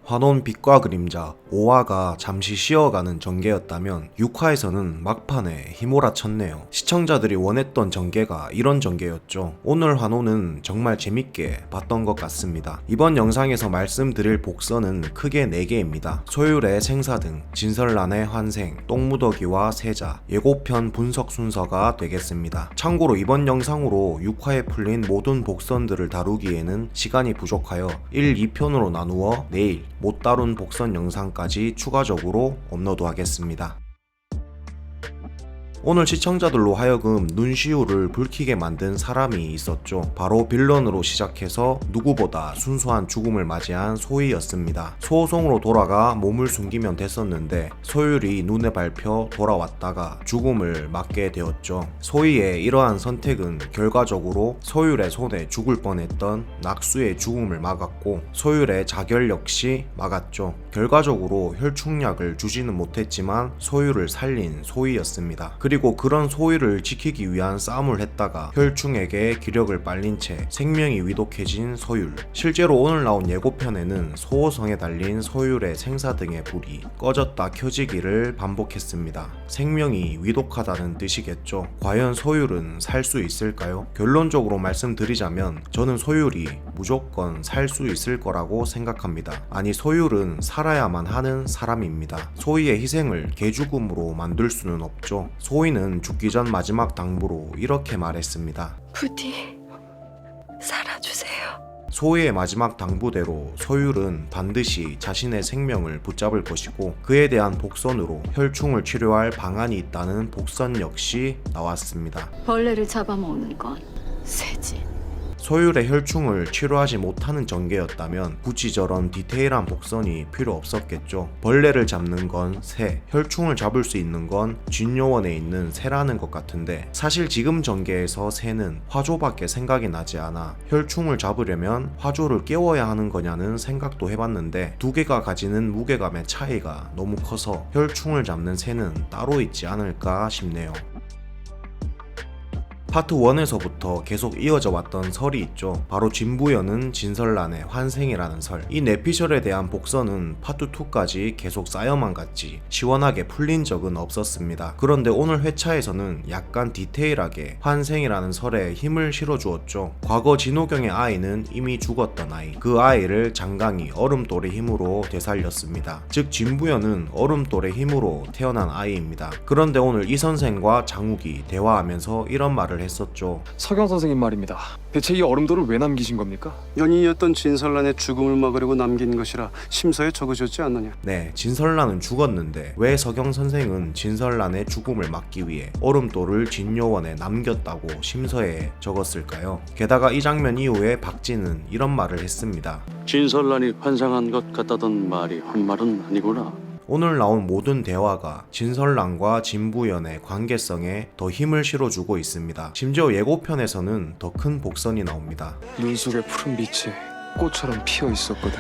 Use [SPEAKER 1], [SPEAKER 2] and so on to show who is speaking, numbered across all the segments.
[SPEAKER 1] 환혼 빛과 그림자 5화가 잠시 쉬어가는 전개였다면 6화에서는 막판에 휘몰아쳤네요. 시청자들이 원했던 전개가 이런 전개였죠. 오늘 환혼은 정말 재밌게 봤던 것 같습니다. 이번 영상에서 말씀드릴 복선은 크게 4개입니다. 소율의 생사등, 진설란의 환생, 똥무더기와 세자, 예고편 분석 순서가 되겠습니다. 참고로 이번 영상으로 6화에 풀린 모든 복선들을 다루기에는 시간이 부족하여 1, 2편으로 나누어 내일 못 다룬 복선 영상까지 추가적으로 업로드하겠습니다. 오늘 시청자들로 하여금 눈시울을 붉히게 만든 사람이 있었죠. 바로 빌런으로 시작해서 누구보다 순수한 죽음을 맞이한 소희였습니다. 소호성으로 돌아가 몸을 숨기면 됐었는데 소율이 눈에 밟혀 돌아왔다가 죽음을 맞게 되었죠. 소희의 이러한 선택은 결과적으로 소율의 손에 죽을 뻔했던 낙수의 죽음을 막았고 소율의 자결 역시 막았죠. 결과적으로 혈충약을 주지는 못했지만 소율을 살린 소희였습니다. 그리고 그런 소희를 지키기 위한 싸움을 했다가 혈충에게 기력을 빨린 채 생명이 위독해진 소율. 실제로 오늘 나온 예고편에는 소호성에 달린 소율의 생사 등의 불이 꺼졌다 켜지기를 반복했습니다. 생명이 위독하다는 뜻이겠죠. 과연 소율은 살 수 있을까요? 결론적으로 말씀드리자면 저는 소율이 무조건 살 수 있을 거라고 생각합니다. 아니, 소율은 살아야만 하는 사람입니다. 소희의 희생을 개죽음으로 만들 수는 없죠. 소희는 죽기 전 마지막 당부로 이렇게 말했습니다.
[SPEAKER 2] 부디 살아주세요.
[SPEAKER 1] 소희의 마지막 당부대로 소율은 반드시 자신의 생명을 붙잡을 것이고 그에 대한 복선으로 혈충을 치료할 방안이 있다는 복선 역시 나왔습니다.
[SPEAKER 2] 벌레를 잡아먹는 건 새지.
[SPEAKER 1] 소율의 혈충을 치료하지 못하는 전개였다면 굳이 저런 디테일한 복선이 필요 없었겠죠. 벌레를 잡는 건 새, 혈충을 잡을 수 있는 건 진요원에 있는 새라는 것 같은데 사실 지금 전개에서 새는 화조밖에 생각이 나지 않아 혈충을 잡으려면 화조를 깨워야 하는 거냐는 생각도 해봤는데 두 개가 가지는 무게감의 차이가 너무 커서 혈충을 잡는 새는 따로 있지 않을까 싶네요. 파트 1에서부터 계속 이어져 왔던 설이 있죠. 바로 진부연은 진설란의 환생이라는 설. 이 뇌피셜에 대한 복선은 파트 2까지 계속 쌓여만 갔지 시원하게 풀린 적은 없었습니다. 그런데 오늘 회차에서는 약간 디테일하게 환생이라는 설에 힘을 실어주었죠. 과거 진호경의 아이는 이미 죽었던 아이, 그 아이를 장강이 얼음돌의 힘으로 되살렸습니다. 즉 진부연은 얼음돌의 힘으로 태어난 아이입니다. 그런데 오늘 이 선생과 장욱이 대화하면서 이런 말을 했었죠.
[SPEAKER 3] 서경 선생님 말입니다. 대체 이 얼음돌을 왜 남기신 겁니까?
[SPEAKER 4] 연인이었던 진설란의 죽음을 막으려고 남긴 것이라 심서에 적어졌지 않느냐.
[SPEAKER 1] 네, 진설란은 죽었는데 왜 서경 선생은 진설란의 죽음을 막기 위해 얼음돌을 진요원에 남겼다고 심서에 적었을까요? 게다가 이 장면 이후에 박진은 이런 말을 했습니다.
[SPEAKER 5] 진설란이 환상한 것 같다던 말이 헛말은 아니구나.
[SPEAKER 1] 오늘 나온 모든 대화가 진설란과 진부연의 관계성에 더 힘을 실어주고 있습니다. 심지어 예고편에서는 더 큰 복선이 나옵니다.
[SPEAKER 3] 눈 속에 푸른 빛이 꽃처럼 피어 있었거든.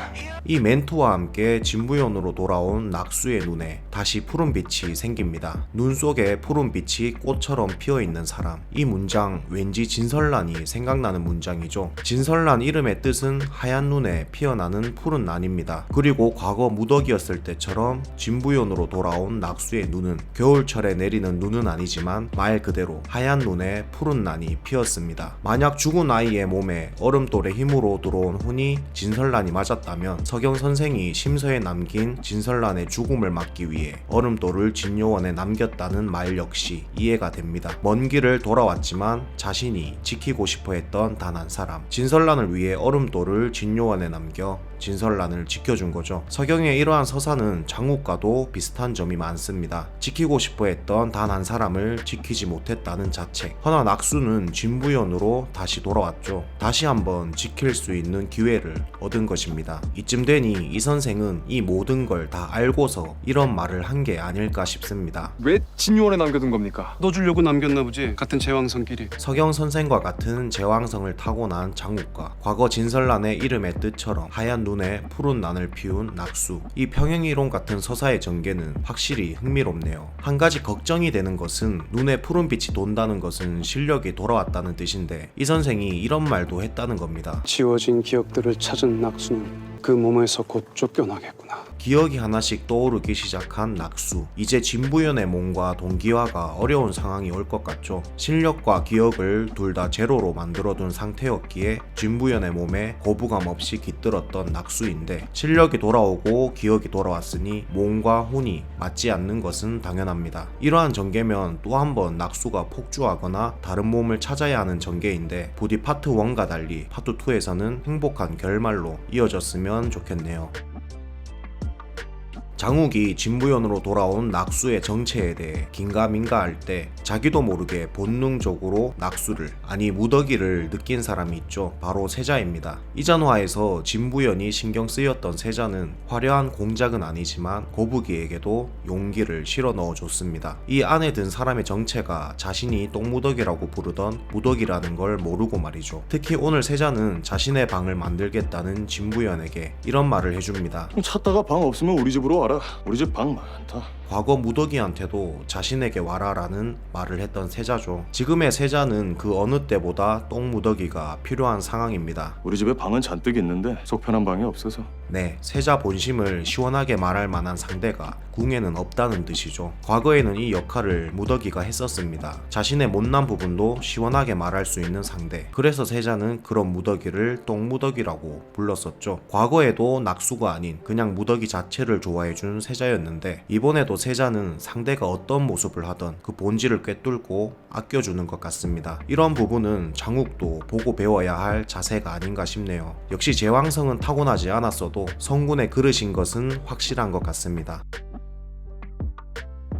[SPEAKER 1] 이 멘트와 함께 진부연으로 돌아온 낙수의 눈에 다시 푸른빛이 생깁니다. 눈 속에 푸른빛이 꽃처럼 피어있는 사람. 이 문장 왠지 진설란이 생각나는 문장이죠. 진설란 이름의 뜻은 하얀 눈에 피어나는 푸른 난입니다. 그리고 과거 무더기였을 때처럼 진부연으로 돌아온 낙수의 눈은 겨울철에 내리는 눈은 아니지만 말 그대로 하얀 눈에 푸른 난이 피었습니다. 만약 죽은 아이의 몸에 얼음돌의 힘으로 들어온 혼이 진설란이 맞았다면 서경 선생이 심서에 남긴 진설란의 죽음을 막기 위해 얼음돌을 진요원에 남겼다는 말 역시 이해가 됩니다. 먼 길을 돌아왔지만 자신이 지키고 싶어 했던 단 한 사람, 진설란을 위해 얼음돌을 진요원에 남겨 진설란을 지켜준 거죠. 서경의 이러한 서사는 장욱과도 비슷한 점이 많습니다. 지키고 싶어 했던 단 한 사람을 지키지 못했다는 자책. 허나 낙수는 진부연으로 다시 돌아왔죠. 다시 한번 지킬 수 있는 기회를 얻은 것입니다. 이쯤 되니 이 선생은 이 모든 걸 다 알고서 이런 말을 한 게 아닐까 싶습니다.
[SPEAKER 3] 왜 진유원에 남겨둔 겁니까?
[SPEAKER 4] 너 주려고 남겼나 보지. 같은 제왕성끼리.
[SPEAKER 1] 서경 선생과 같은 제왕성을 타고난 장욱과 과거 진설란의 이름의 뜻처럼 하얀 눈에 푸른 난을 피운 낙수. 이 평행이론 같은 서사의 전개는 확실히 흥미롭네요. 한 가지 걱정이 되는 것은 눈에 푸른빛이 돈다는 것은 실력이 돌아왔다는 뜻인데 이 선생이 이런 말도 했다는 겁니다.
[SPEAKER 4] 지워진 기억들을 찾은 낙수는 그 몸에서 곧 쫓겨나겠구나.
[SPEAKER 1] 기억이 하나씩 떠오르기 시작한 낙수. 이제 진부연의 몸과 동기화가 어려운 상황이 올 것 같죠. 실력과 기억을 둘 다 제로로 만들어둔 상태였기에 진부연의 몸에 거부감 없이 깃들었던 낙수인데 실력이 돌아오고 기억이 돌아왔으니 몸과 혼이 맞지 않는 것은 당연합니다. 이러한 전개면 또 한 번 낙수가 폭주하거나 다른 몸을 찾아야 하는 전개인데 부디 파트 1과 달리 파트 2에서는 행복한 결말로 이어졌으면 좋겠네요. 장욱이 진부연으로 돌아온 낙수의 정체에 대해 긴가민가할 때 자기도 모르게 본능적으로 낙수를, 아니 무더기를 느낀 사람이 있죠. 바로 세자입니다. 이전화에서 진부연이 신경 쓰였던 세자는 화려한 공작은 아니지만 거북이에게도 용기를 실어 넣어줬습니다. 이 안에 든 사람의 정체가 자신이 똥무더기라고 부르던 무더기라는 걸 모르고 말이죠. 특히 오늘 세자는 자신의 방을 만들겠다는 진부연에게 이런 말을 해줍니다.
[SPEAKER 6] 찾다가 방 없으면 우리 집으로 와라. 우리 집 방 많다.
[SPEAKER 1] 과거 무더기한테도 자신에게 와라라는 말을 했던 세자죠. 지금의 세자는 그 어느 때보다 똥무더기가 필요한 상황입니다.
[SPEAKER 6] 우리 집에 방은 잔뜩 있는데 속 편한 방이 없어서.
[SPEAKER 1] 네, 세자 본심을 시원하게 말할 만한 상대가 궁에는 없다는 뜻이죠. 과거에는 이 역할을 무더기가 했었습니다. 자신의 못난 부분도 시원하게 말할 수 있는 상대. 그래서 세자는 그런 무더기를 똥무더기라고 불렀었죠. 과거에도 낙수가 아닌 그냥 무더기 자체를 좋아해준 세자였는데 이번에도 세자는 상대가 어떤 모습을 하던 그 본질을 꿰뚫고 아껴주는 것 같습니다. 이런 부분은 장욱도 보고 배워야 할 자세가 아닌가 싶네요. 역시 제왕성은 타고나지 않았어도 성군의 그릇인 것은 확실한 것 같습니다.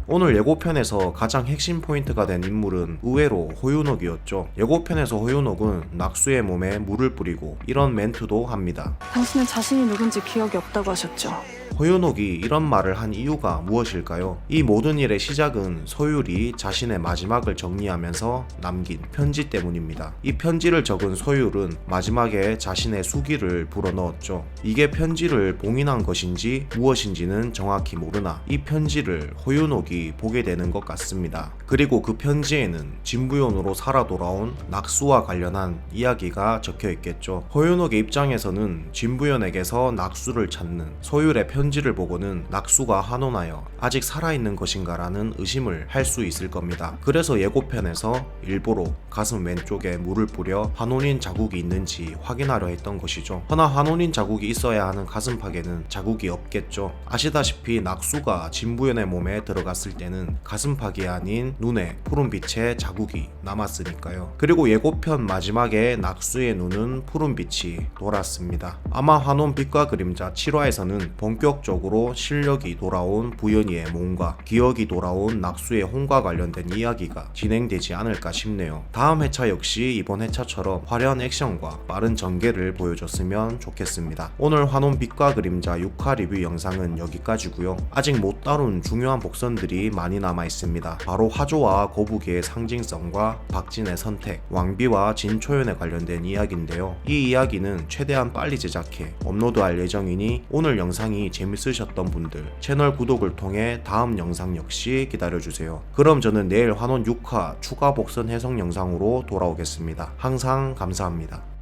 [SPEAKER 1] 오늘 예고편에서 가장 핵심 포인트가 된 인물은 의외로 호윤옥이었죠. 예고편에서 호윤옥은 낙수의 몸에 물을 뿌리고 이런 멘트도 합니다.
[SPEAKER 7] 당신은 자신이 누군지 기억이 없다고 하셨죠?
[SPEAKER 1] 호윤옥이 이런 말을 한 이유가 무엇일까요? 이 모든 일의 시작은 소율이 자신의 마지막을 정리하면서 남긴 편지 때문입니다. 이 편지를 적은 소율은 마지막에 자신의 수기를 불어넣었죠. 이게 편지를 봉인한 것인지 무엇인지는 정확히 모르나 이 편지를 호윤옥이 보게 되는 것 같습니다. 그리고 그 편지에는 진부연으로 살아 돌아온 낙수와 관련한 이야기가 적혀 있겠죠. 호윤옥의 입장에서는 진부연에게서 낙수를 찾는 소율의 편지를 보고는 낙수가 환원하여 아직 살아있는 것인가라는 의심을 할 수 있을 겁니다. 그래서 예고편에서 일부러 가슴 왼쪽에 물을 뿌려 환원인 자국이 있는지 확인하려 했던 것이죠. 허나 환원인 자국이 있어야 하는 가슴팍에는 자국이 없겠죠. 아시다시피 낙수가 진부연의 몸에 들어갔을 때는 가슴팍이 아닌 눈에 푸른빛의 자국이 남았으니까요. 그리고 예고편 마지막에 낙수의 눈은 푸른빛이 돌았습니다. 아마 환원 빛과 그림자 7화에서는 본격적으로 실력이 돌아온 부연이의 몸과 기억이 돌아온 낙수의 혼과 관련된 이야기가 진행되지 않을까 싶네요. 다음 회차 역시 이번 회차처럼 화려한 액션과 빠른 전개를 보여줬으면 좋겠습니다. 오늘 환원 빛과 그림자 6화 리뷰 영상은 여기까지고요. 아직 못 다룬 중요한 복선들이 많이 남아 있습니다. 바로 화조와 거북이의 상징성과 박진의 선택, 왕비와 진초연에 관련된 이야기인데요. 이 이야기는 최대한 빨리 제작해 업로드할 예정이니 오늘 영상이 재밌으셨던 분들 채널 구독을 통해 다음 영상 역시 기다려주세요. 그럼 저는 내일 환원 6화 추가 복선 해석 영상으로 돌아오겠습니다. 항상 감사합니다.